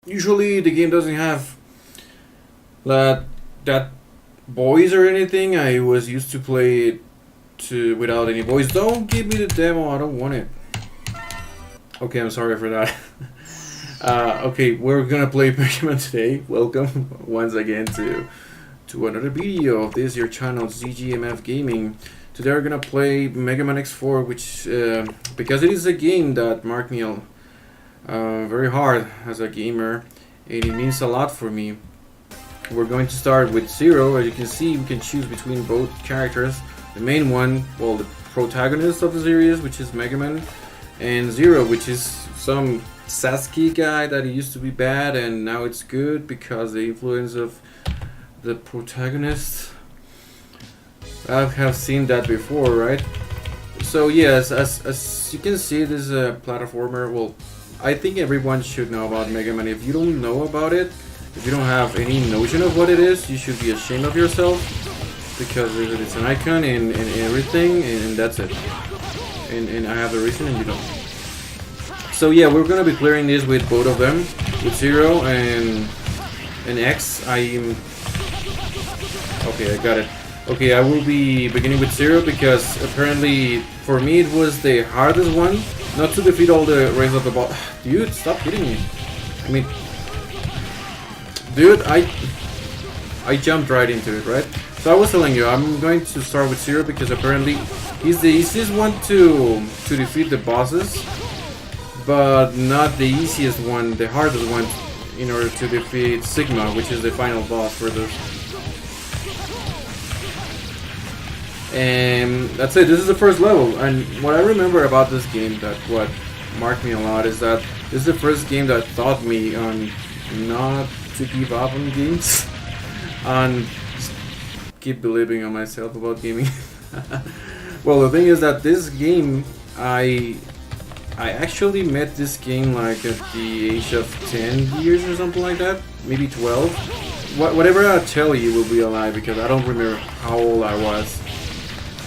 Usually the game doesn't have that voice or anything. I was used to play it without any voice. Don't give me the demo. I don't want it. Okay, I'm sorry for that. Okay, we're gonna play MEGAMAN today. Welcome once again to another video of this your channel ZGMF Gaming. Today we're gonna play MEGAMAN X4, which because it is a game that marked me very hard as a gamer, and it means a lot for me. We're going to start with Zero. As you can see, we can choose between both characters. The main one, well, the protagonist of the series, which is MEGAMAN, and Zero, which is some Sasuke guy that he used to be bad and now it's good because the influence of the protagonist. I have seen that before, right? So yes, as you can see, this is a platformer. Well, I think everyone should know about MEGAMAN. If you don't know about it, if you don't have any notion of what it is, you should be ashamed of yourself, because it's an icon and everything, and that's it. And I have the reason and you don't. So yeah, we're gonna be clearing this with both of them, with Zero and X. Okay, I got it. Okay, I will be beginning with Zero because apparently for me it was the hardest one, not to defeat all the rest of the boss. Dude, stop hitting me. I mean, dude, I jumped right into it, right? So I was telling you, I'm going to start with Zero because apparently he's the easiest one to defeat the bosses, but not the easiest one, the hardest one in order to defeat Sigma, which is the final boss for this. And that's it, this is the first level. And what I remember about this game, that what marked me a lot, is that this is the first game that taught me on not to give up on games, and keep believing on myself about gaming. Well, the thing is that this game, I actually met this game like at the age of 10 years or something like that, maybe 12. Whatever I tell you will be a lie because I don't remember how old I was.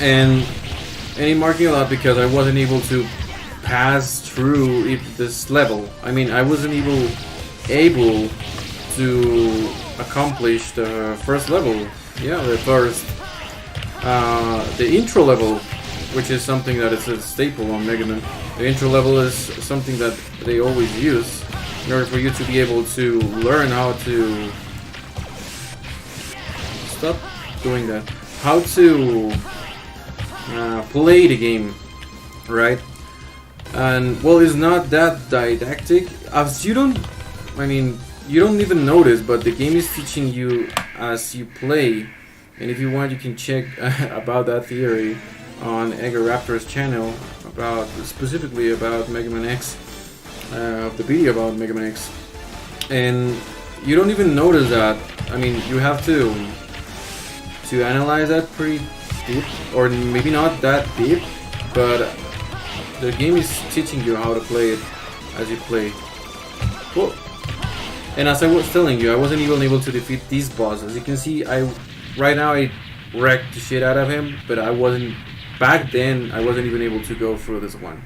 And it marked me a lot because I wasn't able to pass through this level. I mean, I wasn't able to accomplish the first level. Yeah, the intro level, which is something that is a staple on MEGAMAN. The intro level is something that they always use in order for you to be able to learn how to stop doing that. How to play the game, right? And well, it's not that didactic. As you don't, I mean, you don't even notice, but the game is teaching you as you play. And if you want, you can check about that theory on Edgar Raptor's channel, about specifically about MEGAMAN X, the video about MEGAMAN X. And you don't even notice that. I mean, you have to analyze that pretty deep, or maybe not that deep, but the game is teaching you how to play it as you play. Well, and as I was telling you, I wasn't even able to defeat these bosses. You can see, right now I wrecked the shit out of him, but I wasn't. Back then, I wasn't even able to go through this one.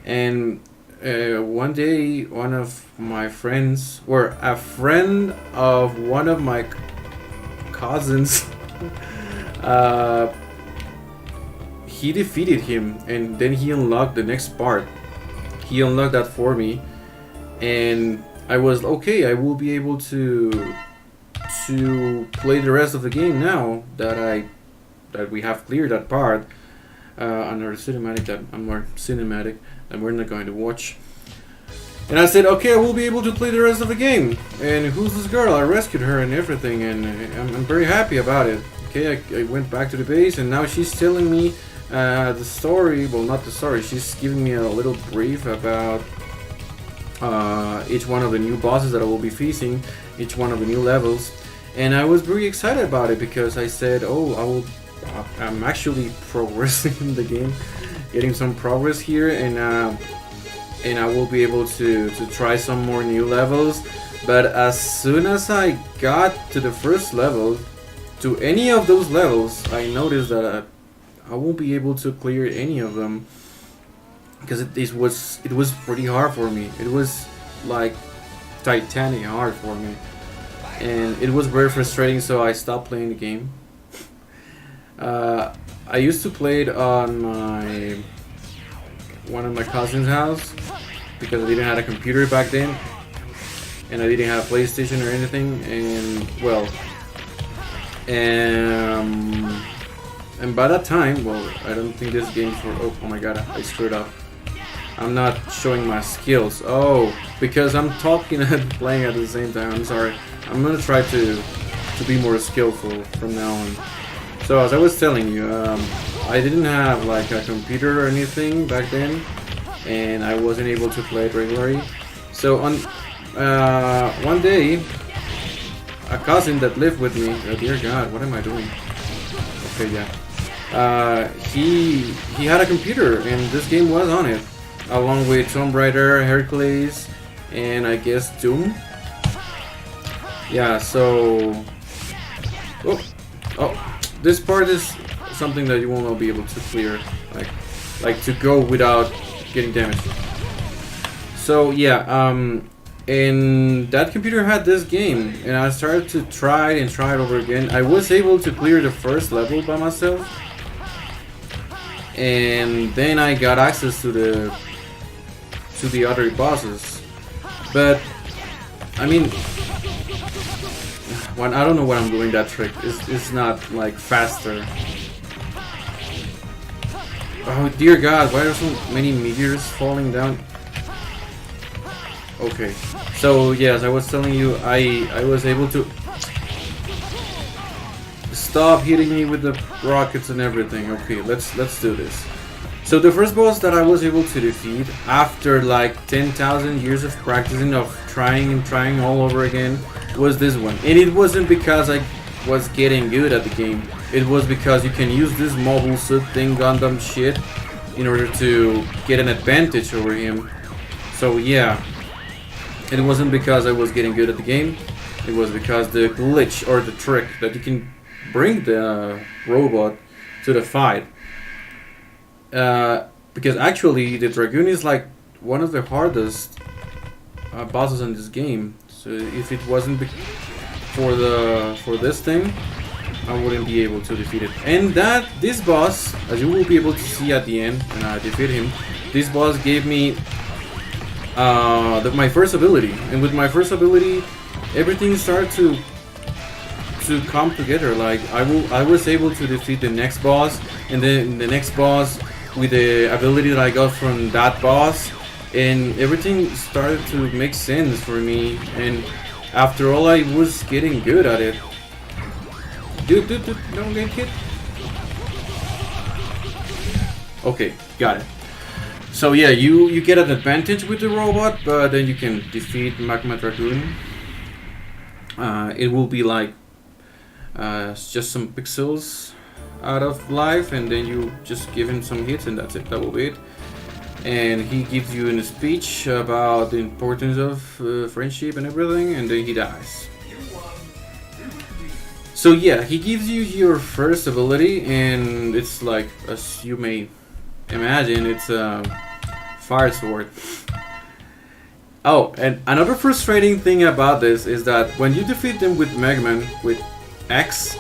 And one day, one of my friends, or a friend of one of my cousins, he defeated him, and then he unlocked the next part. He unlocked that for me, and I was okay. I will be able to play the rest of the game now that we have cleared that part. Another cinematic that we're not going to watch. And I said, okay, I will be able to play the rest of the game. And who's this girl? I rescued her and everything, and I'm very happy about it. Okay, I went back to the base, and now she's telling me the story. Well, not the story. She's giving me a little brief about each one of the new bosses that I will be facing, each one of the new levels. And I was very excited about it because I said, oh, I'm actually progressing in the game, getting some progress here, and I will be able to try some more new levels. But as soon as I got to the first level, to any of those levels, I noticed that I won't be able to clear any of them because it was pretty hard for me. It was like titanic hard for me, and it was very frustrating. So I stopped playing the game. I used to play it on one of my cousin's house because I didn't have a computer back then, and I didn't have a PlayStation or anything. And well, and by that time, well, I don't think this game for. Oh my god, I screwed up. I'm not showing my skills. Oh, because I'm talking and playing at the same time. I'm sorry. I'm gonna try to be more skillful from now on. So as I was telling you, I didn't have like a computer or anything back then, and I wasn't able to play it regularly. So on one day, a cousin that lived with me. Oh dear God, what am I doing? Okay, yeah. He had a computer, and this game was on it, along with Tomb Raider, Hercules, and I guess Doom. Yeah. So. Oh. This part is something that you will not be able to clear, like to go without getting damaged. So yeah, and that computer had this game, and I started to try it over again. I was able to clear the first level by myself, and then I got access to the other bosses. But I mean, when I don't know what I'm doing that trick. It's not like faster. Oh dear God, why are so many meteors falling down? Okay, so yes, I was telling you, I was able to stop hitting me with the rockets and everything. Okay, let's do this. So the first boss that I was able to defeat after like 10,000 years of practicing, of trying and trying all over again, was this one. And it wasn't because I was getting good at the game. It was because you can use this mobile suit thing, Gundam shit, in order to get an advantage over him. So yeah, it wasn't because I was getting good at the game. It was because the glitch or the trick that you can bring the robot to the fight. Because actually the Dragoon is like one of the hardest bosses in this game. So if it wasn't for this thing, I wouldn't be able to defeat it. And this boss, as you will be able to see at the end when I defeat him, this boss gave me my first ability, and with my first ability, everything started to come together. Like I was able to defeat the next boss, and then the next boss with the ability that I got from that boss, and everything started to make sense for me. And after all, I was getting good at it. Dude, don't get hit. Okay, got it. So yeah, you get an advantage with the robot, but then you can defeat Magma Dragoon. It will be like just some pixels out of life, and then you just give him some hits, and that's it. That will be it. And he gives you a speech about the importance of friendship and everything, and then he dies. So yeah, he gives you your first ability, and it's like, as you may imagine, it's a fire sword. Oh, and another frustrating thing about this is that when you defeat them with Megaman, with X,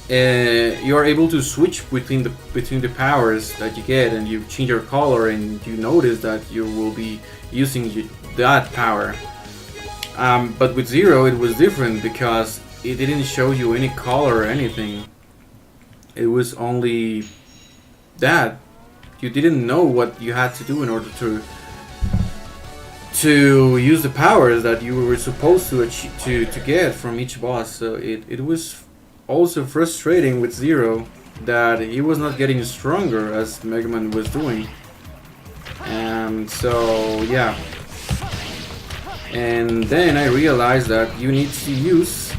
you are able to switch between the powers that you get, and you change your color, and you notice that you will be using that power. But with Zero, it was different because it didn't show you any color or anything. It was only that you didn't know what you had to do in order to use the powers that you were supposed to get from each boss. So it was also frustrating with Zero that he was not getting stronger as Megaman was doing. And so yeah, and then I realized that you need to use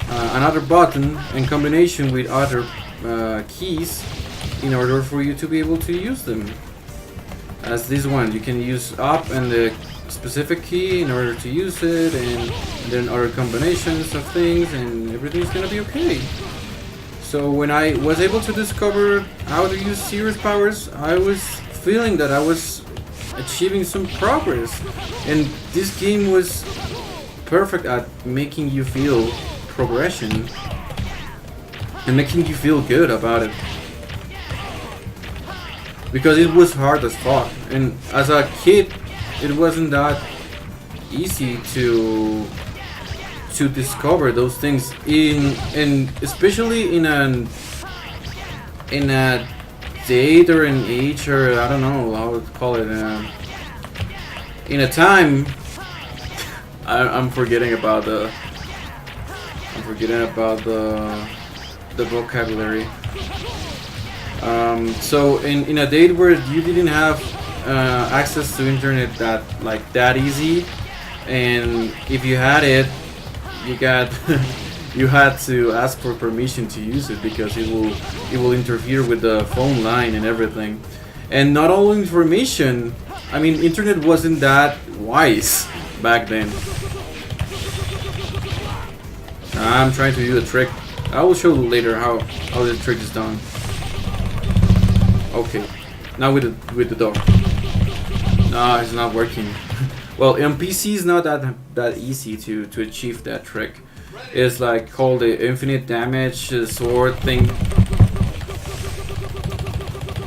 another button in combination with other keys in order for you to be able to use them. As this one, you can use up and the specific key in order to use it, and then other combinations of things, and everything's gonna be okay. So when I was able to discover how to use Zero's powers, I was feeling that I was achieving some progress. And this game was perfect at making you feel progression and making you feel good about it. Because it was hard as fuck. And as a kid, it wasn't that easy to discover those things and especially in a date or an age, or I don't know how to call it, in a time. I'm forgetting about the vocabulary. So in a date where you didn't have access to internet that easy, and if you had it, you got you had to ask for permission to use it because it will interfere with the phone line and everything. And not all information. I mean, internet wasn't that wise back then. I'm trying to do a trick. I will show you later how the trick is done. Okay, now with the door. No, it's not working. Well, on PC it's not that easy to achieve that trick. It's like called the infinite damage sword thing.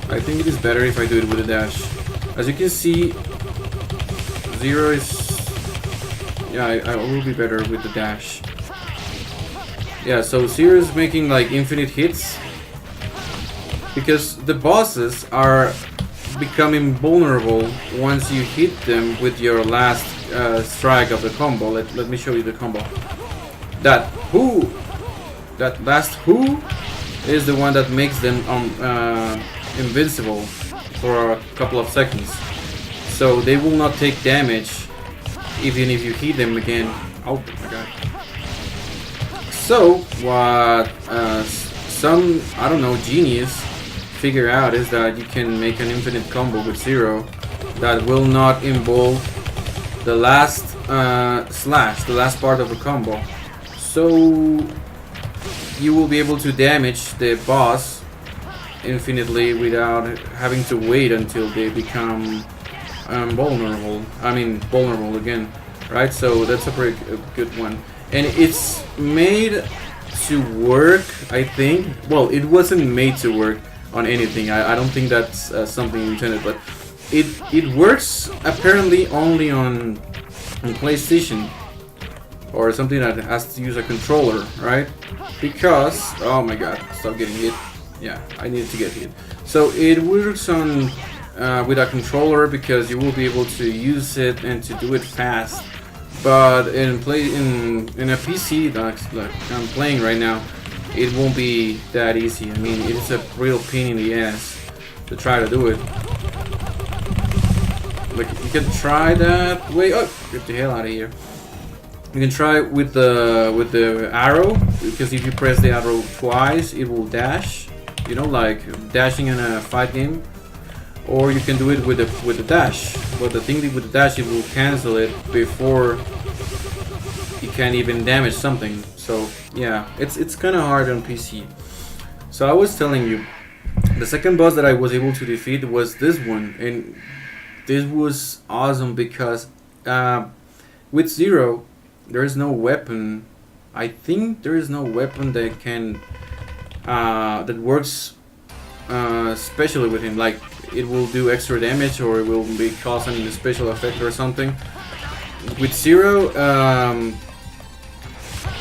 I think it is better if I do it with a dash. As you can see, Zero is... yeah, I will be better with the dash. Yeah, so Zero is making like infinite hits because the bosses are becoming vulnerable once you hit them with your last strike of the combo. Let me show you the combo. That last who is the one that makes them invincible for a couple of seconds, so they will not take damage even if you hit them again. Oh my god. So what some, I don't know, genius figure out is that you can make an infinite combo with Zero that will not involve the last slash, the last part of the combo. So you will be able to damage the boss infinitely without having to wait until they become vulnerable. I mean, vulnerable again, right? So that's a pretty good one. And it's made to work, I think. Well, it wasn't made to work on anything. I don't think that's something intended, but it works apparently only on PlayStation or something that has to use a controller, right? Because, oh my god, stop getting hit. Yeah, I needed to get hit. So it works on with a controller because you will be able to use it and to do it fast. But in a PC like I'm playing right now, it won't be that easy. I mean, it's a real pain in the ass to try to do it. Like, you can try that way. Oh, get the hell out of here. You can try with the arrow, because if you press the arrow twice, it will dash. You know, like dashing in a fight game. Or you can do it with the dash. But the thing with the dash, it will cancel it before you can even damage something. So yeah, it's kind of hard on PC. So I was telling you, the second boss that I was able to defeat was this one, and this was awesome because with Zero, there is no weapon. I think there is no weapon that can that works specially with him. Like, it will do extra damage or it will be causing a special effect or something. With Zero,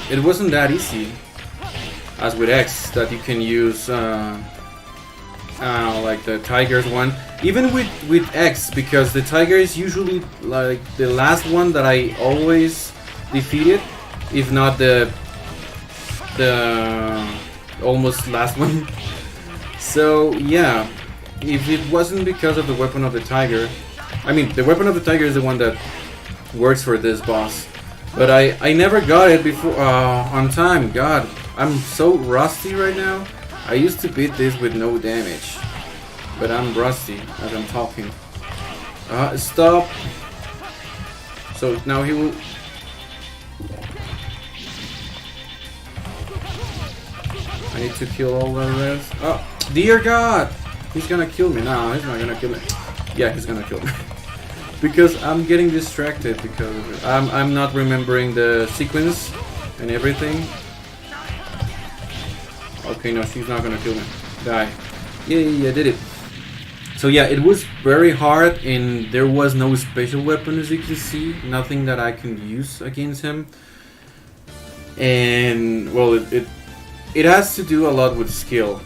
it wasn't that easy as with X, that you can use like the Tiger's one. Even with X, because the Tiger is usually like the last one that I always defeated, if not the almost last one. So yeah, if it wasn't because of the weapon of the Tiger, I mean, the weapon of the Tiger is the one that works for this boss, but I never got it before on time. God, I'm so rusty right now. I used to beat this with no damage, but I'm rusty as I'm talking. Stop. So now he will. I need to kill all the rest. Oh, dear God! He's gonna kill me. No, he's not gonna kill me. Yeah, he's gonna kill me. because I'm getting distracted because I'm not remembering the sequence and everything. Okay, no, she's not gonna kill me. Die. Yay, I did it. So yeah, it was very hard, and there was no special weapon, as you can see. Nothing that I can use against him. And well, it has to do a lot with skill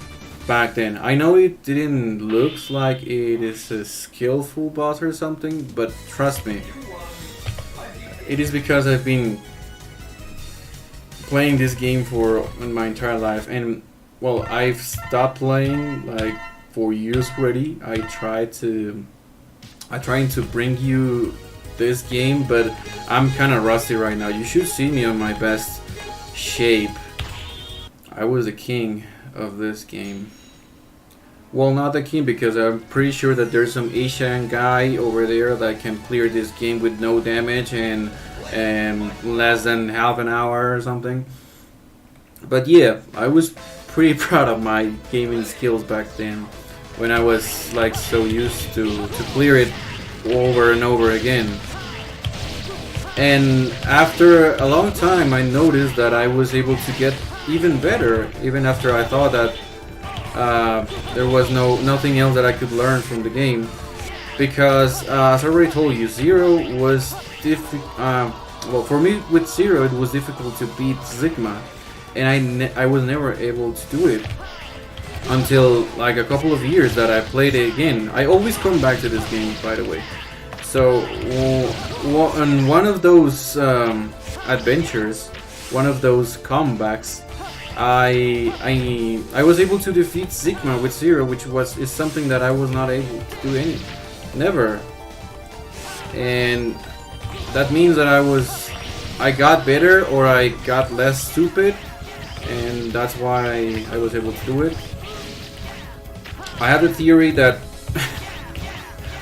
back then. I know it didn't look like it is a skillful boss or something, but trust me, it is because I've been playing this game for my entire life. And well, I've stopped playing like for years already. I'm trying to bring you this game, but I'm kind of rusty right now. You should see me on my best shape. I was the king of this game. Well, not the king, because I'm pretty sure that there's some Asian guy over there that can clear this game with no damage and less than half an hour or something. But yeah, I was pretty proud of my gaming skills back then, when I was like so used to clear it over and over again. And after a long time, I noticed that I was able to get even better, even after I thought that there was nothing else that I could learn from the game. Because as I already told you, Zero was well, for me with Zero it was difficult to beat Sigma, and I was never able to do it until like a couple of years that I played it again. I always come back to this game, by the way. So on one of those adventures, one of those comebacks, I was able to defeat Sigma with Zero, which is something that I was not able to do never. And that means that I got better, or I got less stupid, and that's why I was able to do it. I have the theory that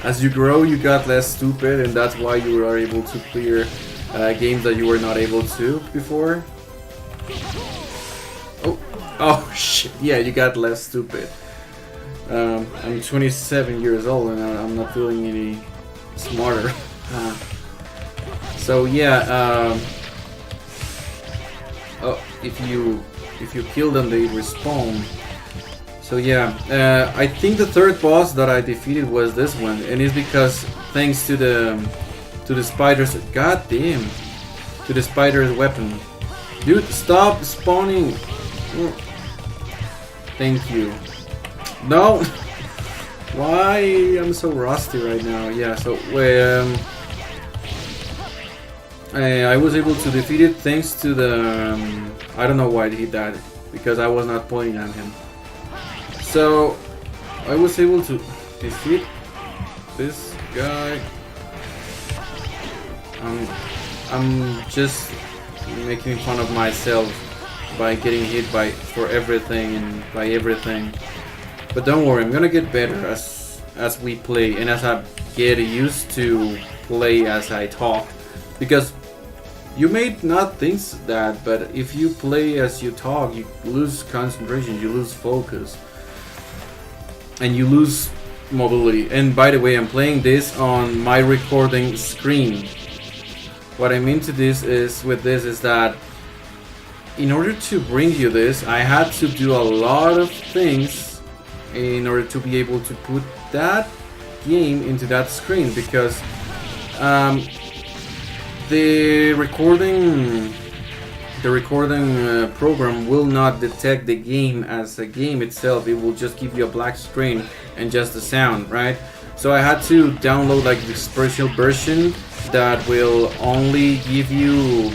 as you grow, you got less stupid, and that's why you are able to clear games that you were not able to before. Oh shit! Yeah, you got less stupid. I'm 27 years old, and I'm not feeling any smarter. So yeah. Oh, if you kill them, they respawn. So yeah, I think the third boss that I defeated was this one, and it's because thanks to the spiders. God damn, to the spider's weapon. Dude, stop spawning. Thank you. No. Why I'm so rusty right now? Yeah. So I was able to defeat it thanks to the. I don't know why he died, because I was not pointing at him. So I was able to defeat this guy. I'm just making fun of myself by getting hit for everything and by everything. But don't worry, I'm gonna get better as we play, and as I get used to play as I talk. Because you may not think that, but if you play as you talk, you lose concentration, you lose focus, and you lose mobility. And by the way, I'm playing this on my recording screen. What I mean to this is that in order to bring you this, I had to do a lot of things in order to be able to put that game into that screen, because the recording program will not detect the game as a game itself. It will just give you a black screen and just the sound, right? So I had to download like the special version that will only give you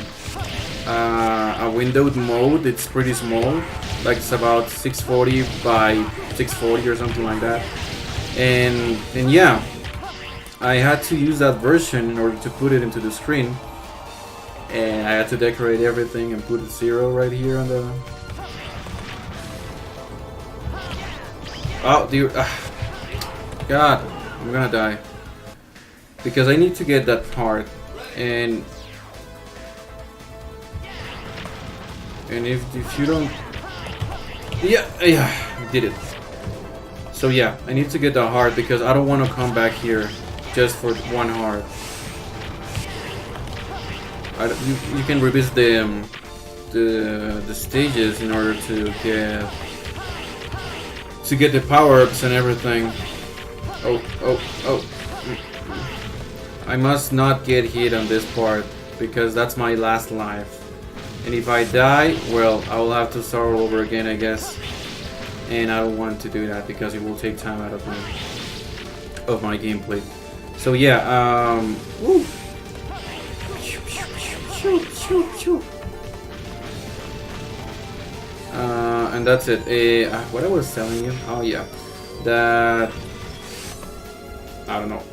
a windowed mode. It's pretty small, like it's about 640 by 640 or something like that. And yeah, I had to use that version in order to put it into the screen. And I had to decorate everything and put a 0 right here on the... Oh, dude. God, I'm gonna die. Because I need to get that part. And if you don't... Yeah, I did it. So yeah, I need to get the heart because I don't want to come back here just for one heart. You can revisit the stages in order to get the power-ups and everything. Oh. I must not get hit on this part, because that's my last life. And if I die, well, I will have to start over again, I guess. And I don't want to do that because it will take time out of my gameplay. So yeah, woo. And that's it. What I was telling you? Oh yeah, that I don't know.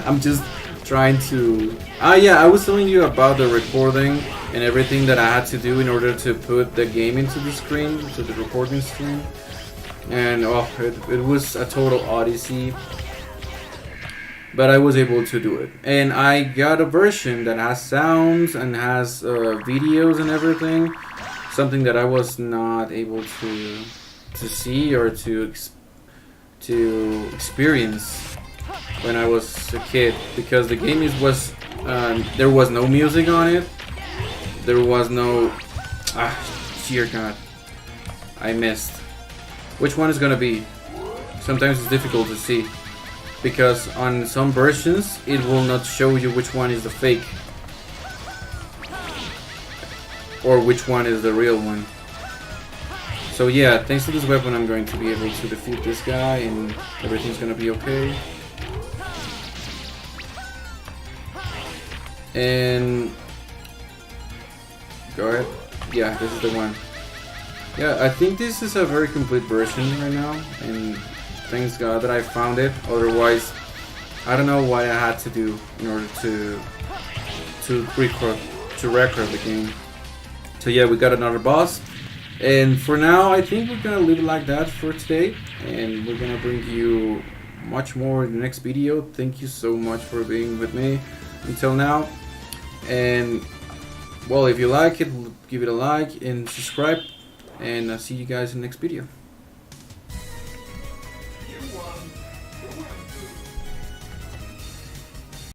I'm just trying to. Yeah, I was telling you about the recording and everything that I had to do in order to put the game into the screen, to the recording screen. And it was a total odyssey, but I was able to do it. And I got a version that has sounds and has videos and everything, something that I was not able to see or to experience when I was a kid, because the game was there was no music on it. There was no dear God, I missed. Which one is gonna be? Sometimes it's difficult to see, because on some versions it will not show you which one is the fake or which one is the real one. So yeah, thanks to this weapon I'm going to be able to defeat this guy and everything's gonna be okay. And go ahead. Yeah, this is the one. Yeah, I think this is a very complete version right now, and thanks God that I found it. Otherwise, I don't know what I had to do in order to record the game. So yeah, we got another boss, and for now I think we're gonna leave it like that for today, and we're gonna bring you much more in the next video. Thank you so much for being with me until now, and well, if you like it, give it a like and subscribe. And I'll see you guys in the next video.